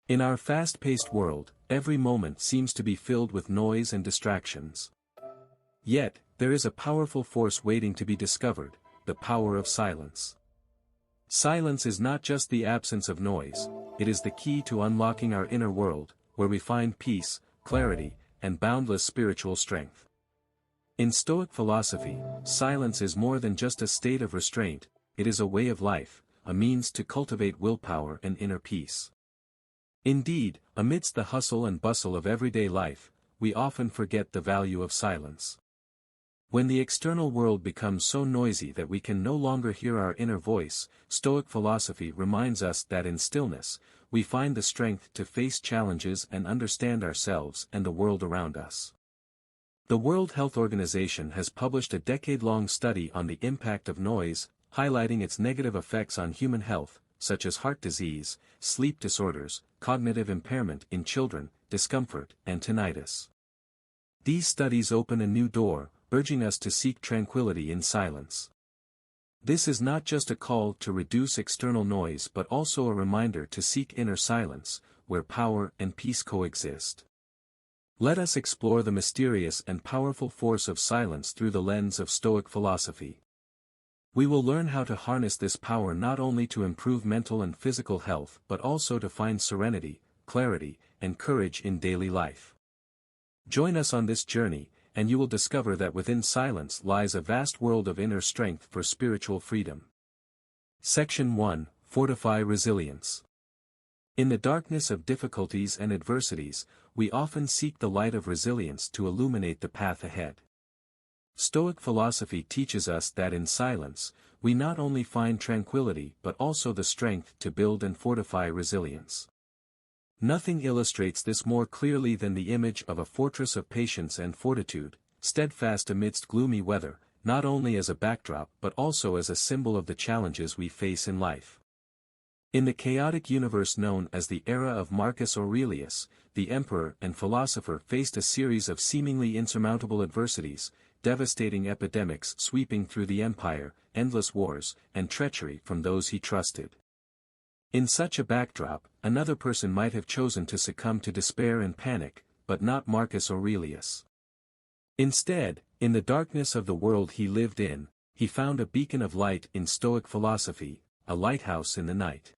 In our fast-paced world, every moment seems to be filled with noise and distractions. Yet, there is a powerful force waiting to be discovered, the power of silence. Silence is not just the absence of noise, it is the key to unlocking our inner world, where we find peace, clarity, and boundless spiritual strength. In Stoic philosophy, silence is more than just a state of restraint, it is a way of life, a means to cultivate willpower and inner peace. Indeed, amidst the hustle and bustle of everyday life, we often forget the value of silence. When the external world becomes so noisy that we can no longer hear our inner voice, Stoic philosophy reminds us that in stillness, we find the strength to face challenges and understand ourselves and the world around us. The World Health Organization has published a decade-long study on the impact of noise, highlighting its negative effects on human health, such as heart disease, sleep disorders, cognitive impairment in children, discomfort, and tinnitus. These studies open a new door, urging us to seek tranquility in silence. This is not just a call to reduce external noise but also a reminder to seek inner silence, where power and peace coexist. Let us explore the mysterious and powerful force of silence through the lens of Stoic philosophy. We will learn how to harness this power not only to improve mental and physical health but also to find serenity, clarity, and courage in daily life. Join us on this journey, and you will discover that within silence lies a vast world of inner strength for spiritual freedom. Section 1: Fortify Resilience. In the darkness of difficulties and adversities, we often seek the light of resilience to illuminate the path ahead. Stoic philosophy teaches us that in silence, we not only find tranquility but also the strength to build and fortify resilience. Nothing illustrates this more clearly than the image of a fortress of patience and fortitude, steadfast amidst gloomy weather, not only as a backdrop but also as a symbol of the challenges we face in life. In the chaotic universe known as the era of Marcus Aurelius, the emperor and philosopher faced a series of seemingly insurmountable adversities, devastating epidemics sweeping through the empire, endless wars, and treachery from those he trusted. In such a backdrop, another person might have chosen to succumb to despair and panic, but not Marcus Aurelius. Instead, in the darkness of the world he lived in, he found a beacon of light in Stoic philosophy, a lighthouse in the night.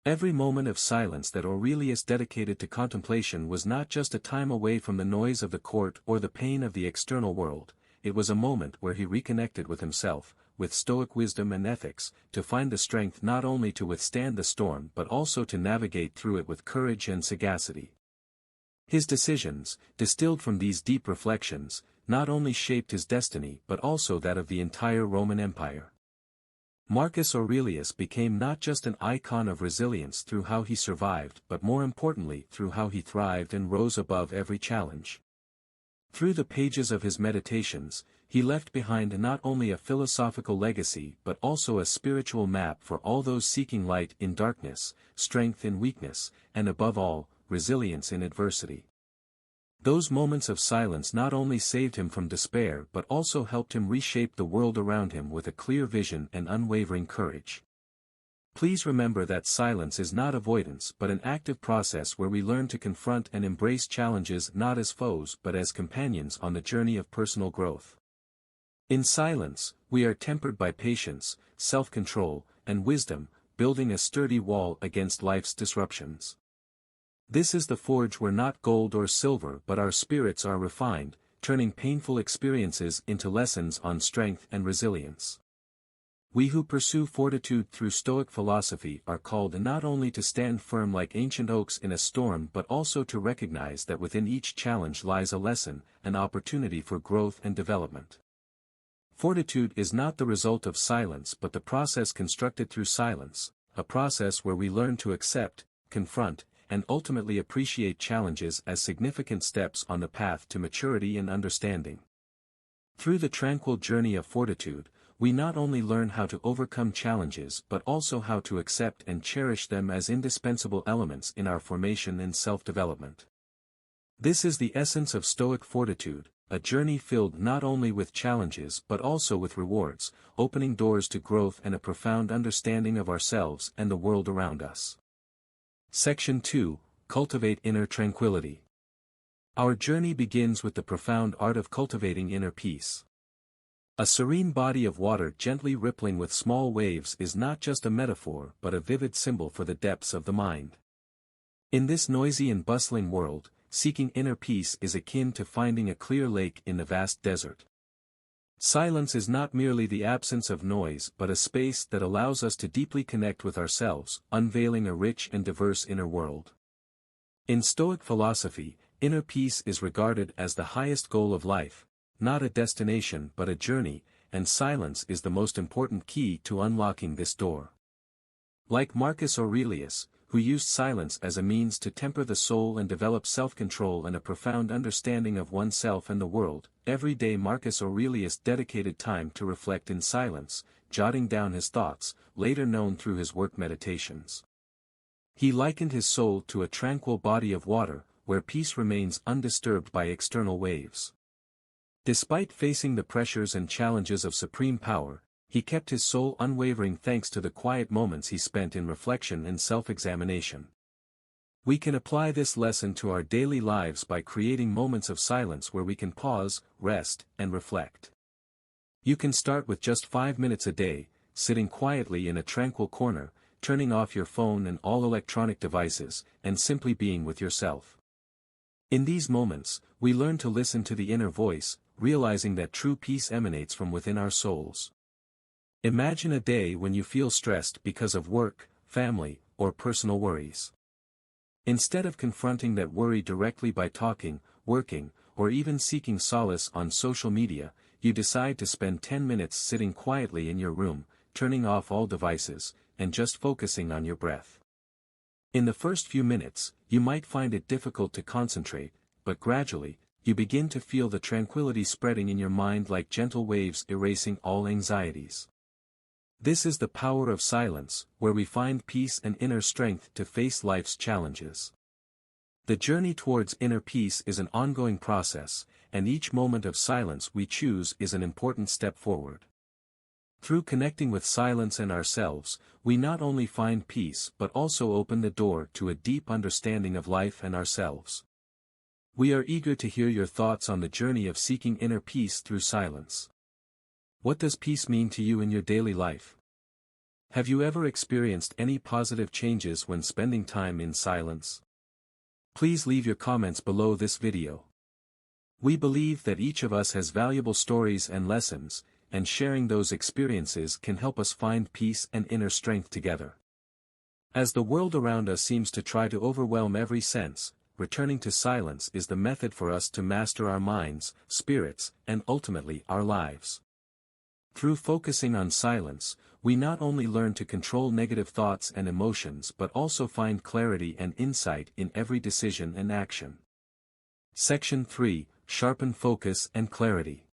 Every moment of silence that Aurelius dedicated to contemplation was not just a time away from the noise of the court or the pain of the external world, it was a moment where he reconnected with himself, with Stoic wisdom and ethics, to find the strength not only to withstand the storm but also to navigate through it with courage and sagacity. His decisions, distilled from these deep reflections, not only shaped his destiny but also that of the entire Roman Empire. Marcus Aurelius became not just an icon of resilience through how he survived but more importantly through how he thrived and rose above every challenge. Through the pages of his meditations, he left behind not only a philosophical legacy but also a spiritual map for all those seeking light in darkness, strength in weakness, and above all, resilience in adversity. Those moments of silence not only saved him from despair but also helped him reshape the world around him with a clear vision and unwavering courage. Please remember that silence is not avoidance but an active process where we learn to confront and embrace challenges not as foes but as companions on the journey of personal growth. In silence, we are tempered by patience, self-control, and wisdom, building a sturdy wall against life's disruptions. This is the forge where not gold or silver but our spirits are refined, turning painful experiences into lessons on strength and resilience. We who pursue fortitude through Stoic philosophy are called not only to stand firm like ancient oaks in a storm but also to recognize that within each challenge lies a lesson, an opportunity for growth and development. Fortitude is not the result of silence but the process constructed through silence, a process where we learn to accept, confront, and ultimately appreciate challenges as significant steps on the path to maturity and understanding. Through the tranquil journey of fortitude, we not only learn how to overcome challenges but also how to accept and cherish them as indispensable elements in our formation and self-development. This is the essence of Stoic fortitude, a journey filled not only with challenges but also with rewards, opening doors to growth and a profound understanding of ourselves and the world around us. Section 2, Cultivate Inner Tranquility. Our journey begins with the profound art of cultivating inner peace. A serene body of water gently rippling with small waves is not just a metaphor but a vivid symbol for the depths of the mind. In this noisy and bustling world, seeking inner peace is akin to finding a clear lake in the vast desert. Silence is not merely the absence of noise but a space that allows us to deeply connect with ourselves, unveiling a rich and diverse inner world. In Stoic philosophy, inner peace is regarded as the highest goal of life, not a destination but a journey, and silence is the most important key to unlocking this door. Like Marcus Aurelius, who used silence as a means to temper the soul and develop self-control and a profound understanding of oneself and the world, every day Marcus Aurelius dedicated time to reflect in silence, jotting down his thoughts, later known through his work Meditations. He likened his soul to a tranquil body of water, where peace remains undisturbed by external waves. Despite facing the pressures and challenges of supreme power, he kept his soul unwavering thanks to the quiet moments he spent in reflection and self-examination. We can apply this lesson to our daily lives by creating moments of silence where we can pause, rest, and reflect. You can start with just 5 minutes a day, sitting quietly in a tranquil corner, turning off your phone and all electronic devices, and simply being with yourself. In these moments, we learn to listen to the inner voice, realizing that true peace emanates from within our souls. Imagine a day when you feel stressed because of work, family, or personal worries. Instead of confronting that worry directly by talking, working, or even seeking solace on social media, you decide to spend 10 minutes sitting quietly in your room, turning off all devices, and just focusing on your breath. In the first few minutes, you might find it difficult to concentrate, but gradually, you begin to feel the tranquility spreading in your mind like gentle waves erasing all anxieties. This is the power of silence, where we find peace and inner strength to face life's challenges. The journey towards inner peace is an ongoing process, and each moment of silence we choose is an important step forward. Through connecting with silence and ourselves, we not only find peace but also open the door to a deep understanding of life and ourselves. We are eager to hear your thoughts on the journey of seeking inner peace through silence. What does peace mean to you in your daily life? Have you ever experienced any positive changes when spending time in silence? Please leave your comments below this video. We believe that each of us has valuable stories and lessons, and sharing those experiences can help us find peace and inner strength together. As the world around us seems to try to overwhelm every sense, returning to silence is the method for us to master our minds, spirits, and ultimately our lives. Through focusing on silence, we not only learn to control negative thoughts and emotions but also find clarity and insight in every decision and action. Section 3, Sharpen Focus and Clarity.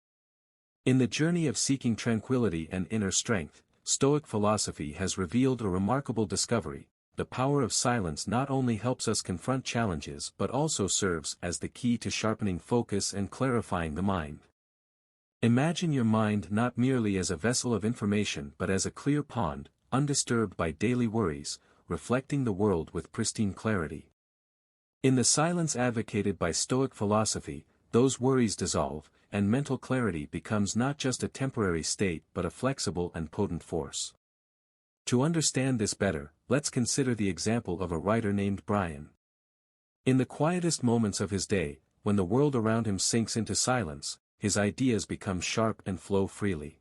In the journey of seeking tranquility and inner strength, Stoic philosophy has revealed a remarkable discovery. The power of silence not only helps us confront challenges but also serves as the key to sharpening focus and clarifying the mind. Imagine your mind not merely as a vessel of information but as a clear pond, undisturbed by daily worries, reflecting the world with pristine clarity. In the silence advocated by Stoic philosophy, those worries dissolve, and mental clarity becomes not just a temporary state but a flexible and potent force. To understand this better, let's consider the example of a writer named Brian. In the quietest moments of his day, when the world around him sinks into silence, his ideas become sharp and flow freely.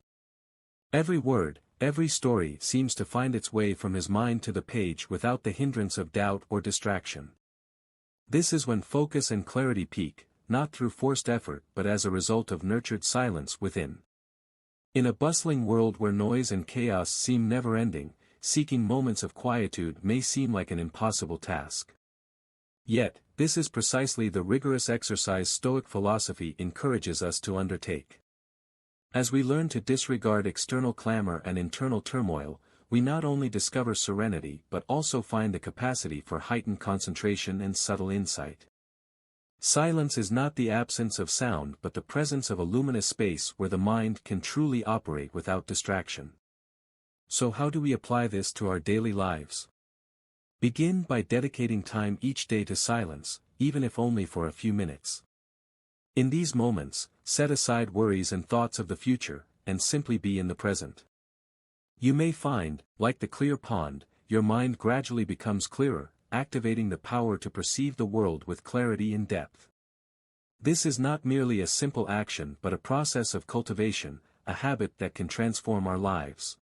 Every word, every story seems to find its way from his mind to the page without the hindrance of doubt or distraction. This is when focus and clarity peak, not through forced effort but as a result of nurtured silence within. In a bustling world where noise and chaos seem never-ending, seeking moments of quietude may seem like an impossible task. Yet, this is precisely the rigorous exercise Stoic philosophy encourages us to undertake. As we learn to disregard external clamor and internal turmoil, we not only discover serenity but also find the capacity for heightened concentration and subtle insight. Silence is not the absence of sound but the presence of a luminous space where the mind can truly operate without distraction. So how do we apply this to our daily lives? Begin by dedicating time each day to silence, even if only for a few minutes. In these moments, set aside worries and thoughts of the future, and simply be in the present. You may find, like the clear pond, your mind gradually becomes clearer, activating the power to perceive the world with clarity and depth. This is not merely a simple action but a process of cultivation, a habit that can transform our lives.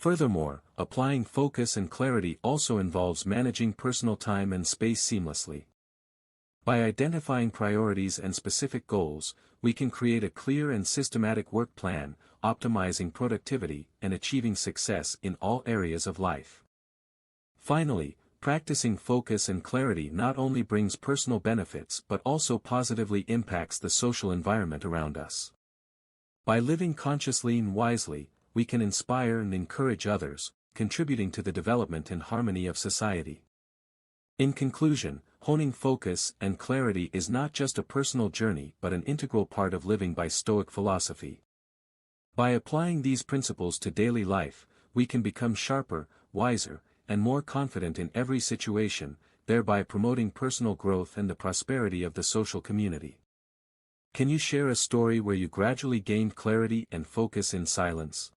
Furthermore, applying focus and clarity also involves managing personal time and space seamlessly. By identifying priorities and specific goals, we can create a clear and systematic work plan, optimizing productivity and achieving success in all areas of life. Finally, practicing focus and clarity not only brings personal benefits but also positively impacts the social environment around us. By living consciously and wisely, we can inspire and encourage others, contributing to the development and harmony of society. In conclusion, honing focus and clarity is not just a personal journey but an integral part of living by Stoic philosophy. By applying these principles to daily life, we can become sharper, wiser, and more confident in every situation, thereby promoting personal growth and the prosperity of the social community. Can you share a story where you gradually gained clarity and focus in silence?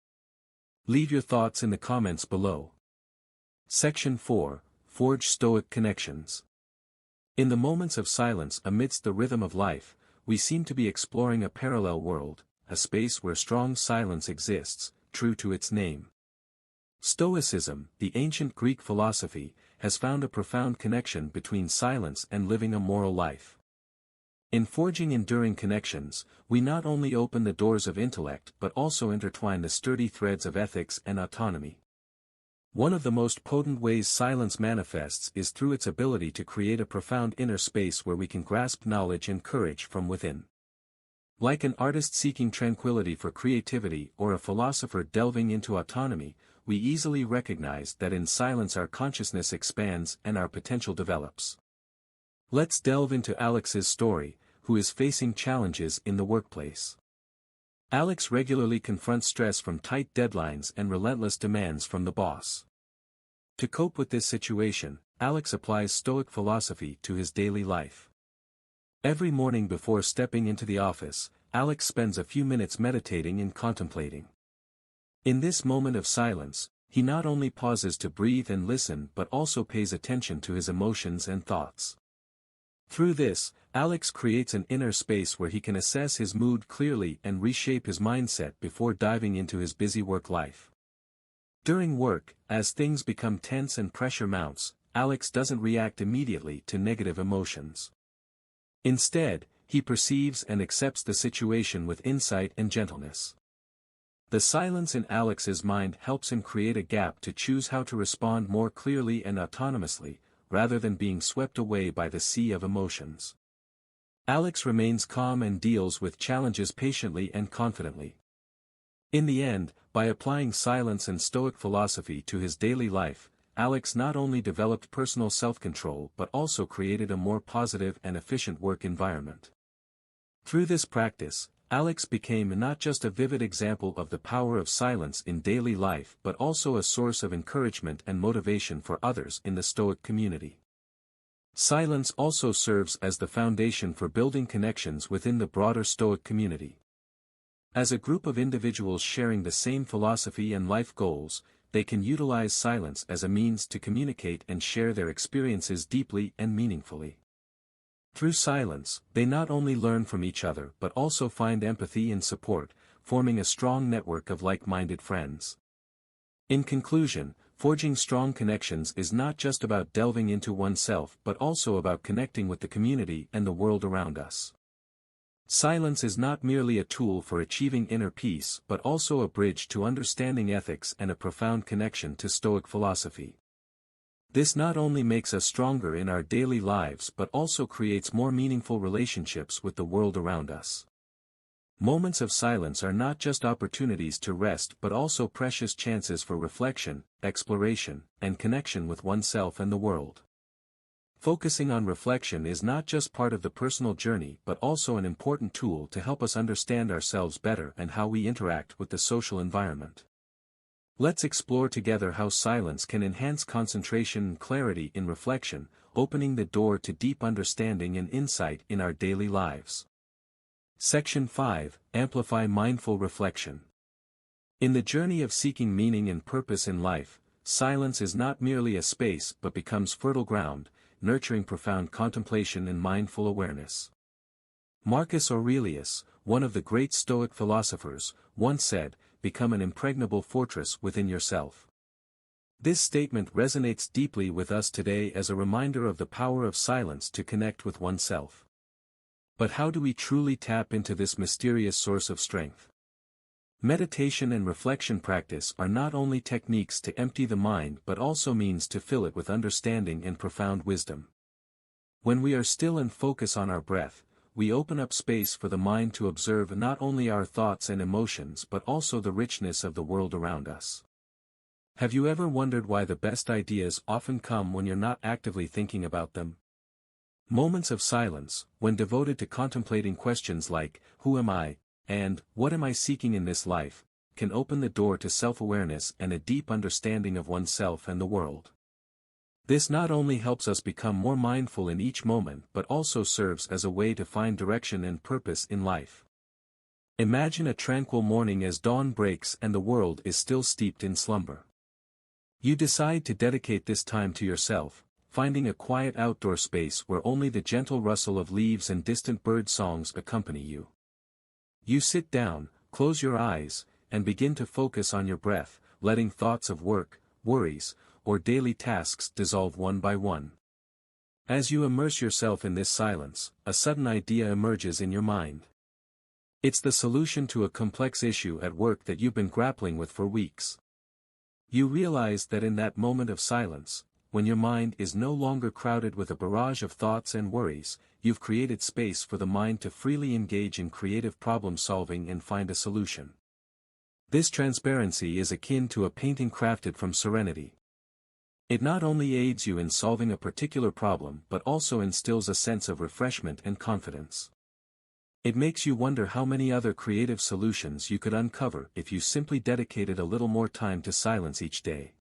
Leave your thoughts in the comments below. Section 4. Forge Stoic Connections. In the moments of silence amidst the rhythm of life, we seem to be exploring a parallel world, a space where strong silence exists, true to its name. Stoicism, the ancient Greek philosophy, has found a profound connection between silence and living a moral life. In forging enduring connections, we not only open the doors of intellect but also intertwine the sturdy threads of ethics and autonomy. One of the most potent ways silence manifests is through its ability to create a profound inner space where we can grasp knowledge and courage from within. Like an artist seeking tranquility for creativity or a philosopher delving into autonomy, we easily recognize that in silence our consciousness expands and our potential develops. Let's delve into Alex's story, who is facing challenges in the workplace. Alex regularly confronts stress from tight deadlines and relentless demands from the boss. To cope with this situation, Alex applies Stoic philosophy to his daily life. Every morning before stepping into the office, Alex spends a few minutes meditating and contemplating. In this moment of silence, he not only pauses to breathe and listen but also pays attention to his emotions and thoughts. Through this, Alex creates an inner space where he can assess his mood clearly and reshape his mindset before diving into his busy work life. During work, as things become tense and pressure mounts, Alex doesn't react immediately to negative emotions. Instead, he perceives and accepts the situation with insight and gentleness. The silence in Alex's mind helps him create a gap to choose how to respond more clearly and autonomously, rather than being swept away by the sea of emotions. Alex remains calm and deals with challenges patiently and confidently. In the end, by applying silence and Stoic philosophy to his daily life, Alex not only developed personal self-control but also created a more positive and efficient work environment. Through this practice, Alex became not just a vivid example of the power of silence in daily life but also a source of encouragement and motivation for others in the Stoic community. Silence also serves as the foundation for building connections within the broader Stoic community. As a group of individuals sharing the same philosophy and life goals, they can utilize silence as a means to communicate and share their experiences deeply and meaningfully. Through silence, they not only learn from each other but also find empathy and support, forming a strong network of like-minded friends. In conclusion, forging strong connections is not just about delving into oneself but also about connecting with the community and the world around us. Silence is not merely a tool for achieving inner peace but also a bridge to understanding ethics and a profound connection to Stoic philosophy. This not only makes us stronger in our daily lives but also creates more meaningful relationships with the world around us. Moments of silence are not just opportunities to rest but also precious chances for reflection, exploration, and connection with oneself and the world. Focusing on reflection is not just part of the personal journey but also an important tool to help us understand ourselves better and how we interact with the social environment. Let's explore together how silence can enhance concentration and clarity in reflection, opening the door to deep understanding and insight in our daily lives. Section 5, Amplify Mindful Reflection. In the journey of seeking meaning and purpose in life, silence is not merely a space but becomes fertile ground, nurturing profound contemplation and mindful awareness. Marcus Aurelius, one of the great Stoic philosophers, once said, "Become an impregnable fortress within yourself." This statement resonates deeply with us today as a reminder of the power of silence to connect with oneself. But how do we truly tap into this mysterious source of strength? Meditation and reflection practice are not only techniques to empty the mind but also means to fill it with understanding and profound wisdom. When we are still and focus on our breath, we open up space for the mind to observe not only our thoughts and emotions but also the richness of the world around us. Have you ever wondered why the best ideas often come when you're not actively thinking about them? Moments of silence, when devoted to contemplating questions like, "Who am I?" and "What am I seeking in this life?" can open the door to self-awareness and a deep understanding of oneself and the world. This not only helps us become more mindful in each moment but also serves as a way to find direction and purpose in life. Imagine a tranquil morning as dawn breaks and the world is still steeped in slumber. You decide to dedicate this time to yourself, finding a quiet outdoor space where only the gentle rustle of leaves and distant bird songs accompany you. You sit down, close your eyes, and begin to focus on your breath, letting thoughts of work, worries, or daily tasks dissolve one by one. As you immerse yourself in this silence, a sudden idea emerges in your mind. It's the solution to a complex issue at work that you've been grappling with for weeks. You realize that in that moment of silence, when your mind is no longer crowded with a barrage of thoughts and worries, you've created space for the mind to freely engage in creative problem-solving and find a solution. This transparency is akin to a painting crafted from serenity. It not only aids you in solving a particular problem but also instills a sense of refreshment and confidence. It makes you wonder how many other creative solutions you could uncover if you simply dedicated a little more time to silence each day.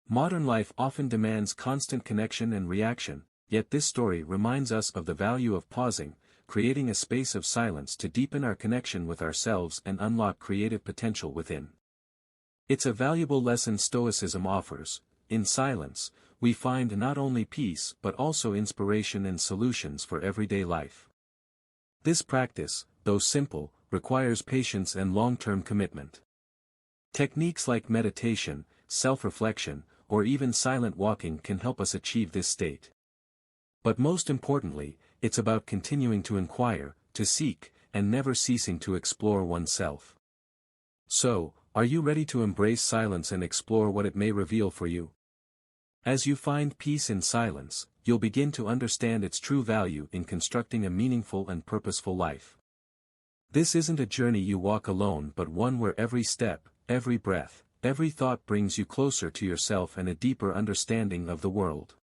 Modern life often demands constant connection and reaction, yet this story reminds us of the value of pausing, creating a space of silence to deepen our connection with ourselves and unlock creative potential within. It's a valuable lesson Stoicism offers. In silence, we find not only peace but also inspiration and solutions for everyday life. This practice, though simple, requires patience and long-term commitment. Techniques like meditation, self-reflection, or even silent walking can help us achieve this state. But most importantly, it's about continuing to inquire, to seek, and never ceasing to explore oneself. So, are you ready to embrace silence and explore what it may reveal for you? As you find peace in silence, you'll begin to understand its true value in constructing a meaningful and purposeful life. This isn't a journey you walk alone but one where every step, every breath, every thought brings you closer to yourself and a deeper understanding of the world.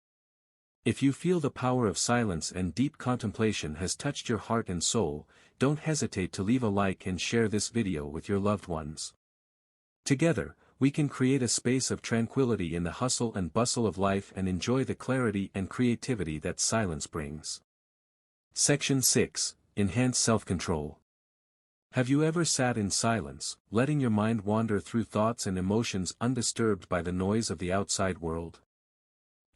If you feel the power of silence and deep contemplation has touched your heart and soul, don't hesitate to leave a like and share this video with your loved ones. Together, we can create a space of tranquility in the hustle and bustle of life and enjoy the clarity and creativity that silence brings. Section 6, Enhance Self-Control. Have you ever sat in silence, letting your mind wander through thoughts and emotions undisturbed by the noise of the outside world?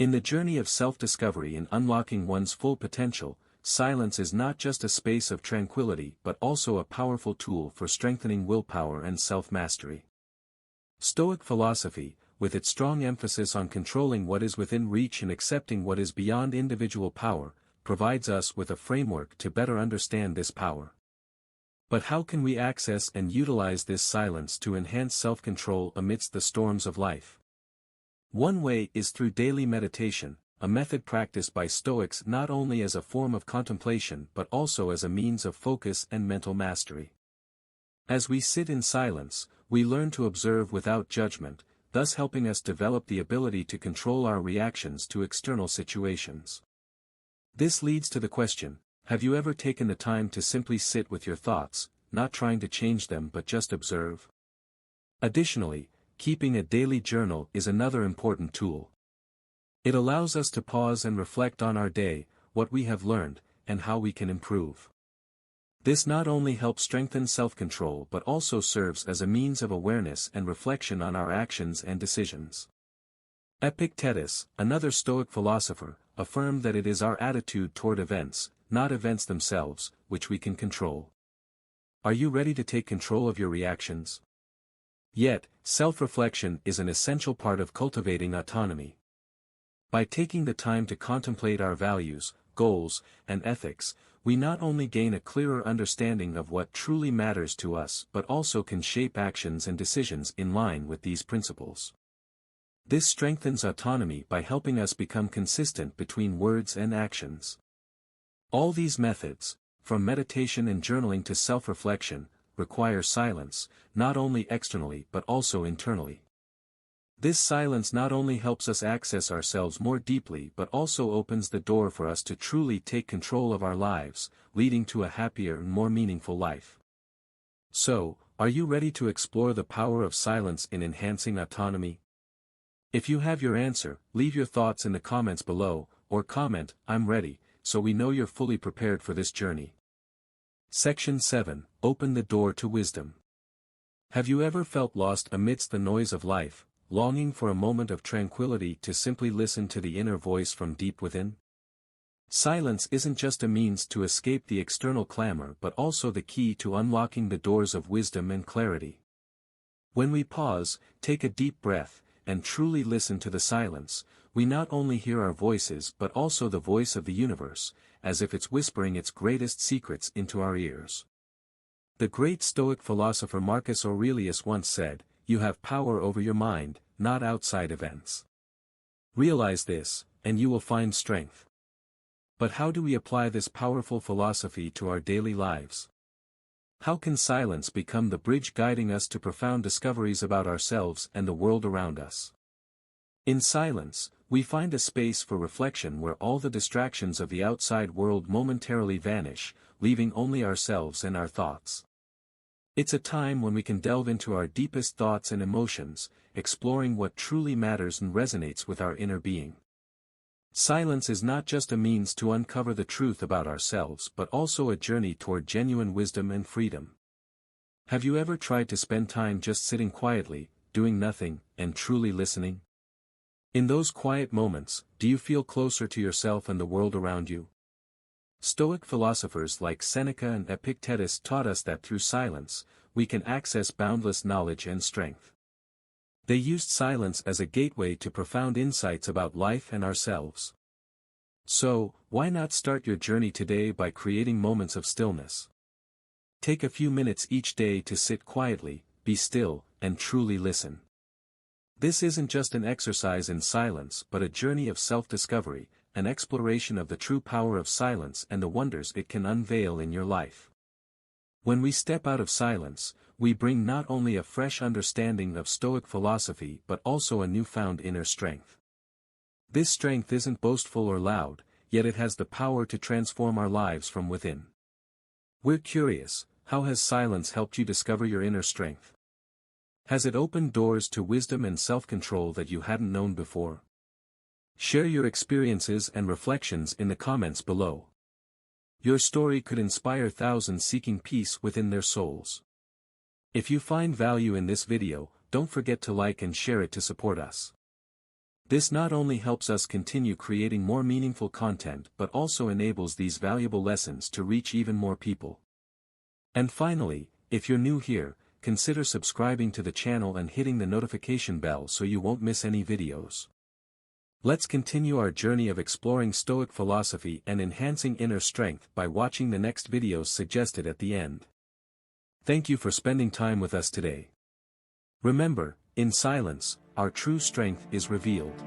In the journey of self-discovery and unlocking one's full potential, silence is not just a space of tranquility but also a powerful tool for strengthening willpower and self-mastery. Stoic philosophy, with its strong emphasis on controlling what is within reach and accepting what is beyond individual power, provides us with a framework to better understand this power. But how can we access and utilize this silence to enhance self-control amidst the storms of life? One way is through daily meditation, a method practiced by Stoics not only as a form of contemplation but also as a means of focus and mental mastery. As we sit in silence, we learn to observe without judgment, thus helping us develop the ability to control our reactions to external situations. This leads to the question, have you ever taken the time to simply sit with your thoughts, not trying to change them but just observe? Additionally, keeping a daily journal is another important tool. It allows us to pause and reflect on our day, what we have learned, and how we can improve. This not only helps strengthen self-control but also serves as a means of awareness and reflection on our actions and decisions. Epictetus, another Stoic philosopher, affirmed that it is our attitude toward events, not events themselves, which we can control. Are you ready to take control of your reactions? Yet, self-reflection is an essential part of cultivating autonomy. By taking the time to contemplate our values, goals, and ethics, we not only gain a clearer understanding of what truly matters to us but also can shape actions and decisions in line with these principles. This strengthens autonomy by helping us become consistent between words and actions. All these methods, from meditation and journaling to self-reflection, require silence, not only externally but also internally. This silence not only helps us access ourselves more deeply but also opens the door for us to truly take control of our lives, leading to a happier and more meaningful life. So, are you ready to explore the power of silence in enhancing autonomy? If you have your answer, leave your thoughts in the comments below, or comment, "I'm ready," so we know you're fully prepared for this journey. Section 7. Open the door to wisdom. Have you ever felt lost amidst the noise of life, longing for a moment of tranquility to simply listen to the inner voice from deep within? Silence isn't just a means to escape the external clamor but also the key to unlocking the doors of wisdom and clarity. When we pause, take a deep breath, and truly listen to the silence, we not only hear our voices but also the voice of the universe, as if it's whispering its greatest secrets into our ears. The great Stoic philosopher Marcus Aurelius once said, "You have power over your mind, not outside events." Realize this, and you will find strength. But how do we apply this powerful philosophy to our daily lives? How can silence become the bridge guiding us to profound discoveries about ourselves and the world around us? In silence, we find a space for reflection where all the distractions of the outside world momentarily vanish, leaving only ourselves and our thoughts. It's a time when we can delve into our deepest thoughts and emotions, exploring what truly matters and resonates with our inner being. Silence is not just a means to uncover the truth about ourselves but also a journey toward genuine wisdom and freedom. Have you ever tried to spend time just sitting quietly, doing nothing, and truly listening? In those quiet moments, do you feel closer to yourself and the world around you? Stoic philosophers like Seneca and Epictetus taught us that through silence, we can access boundless knowledge and strength. They used silence as a gateway to profound insights about life and ourselves. So, why not start your journey today by creating moments of stillness? Take a few minutes each day to sit quietly, be still, and truly listen. This isn't just an exercise in silence but a journey of self-discovery, an exploration of the true power of silence and the wonders it can unveil in your life. When we step out of silence, we bring not only a fresh understanding of Stoic philosophy but also a newfound inner strength. This strength isn't boastful or loud, yet it has the power to transform our lives from within. We're curious, how has silence helped you discover your inner strength? Has it opened doors to wisdom and self-control that you hadn't known before? Share your experiences and reflections in the comments below. Your story could inspire thousands seeking peace within their souls. If you find value in this video, don't forget to like and share it to support us. This not only helps us continue creating more meaningful content but also enables these valuable lessons to reach even more people. And finally, if you're new here, consider subscribing to the channel and hitting the notification bell so you won't miss any videos. Let's continue our journey of exploring Stoic philosophy and enhancing inner strength by watching the next videos suggested at the end. Thank you for spending time with us today. Remember, in silence, our true strength is revealed.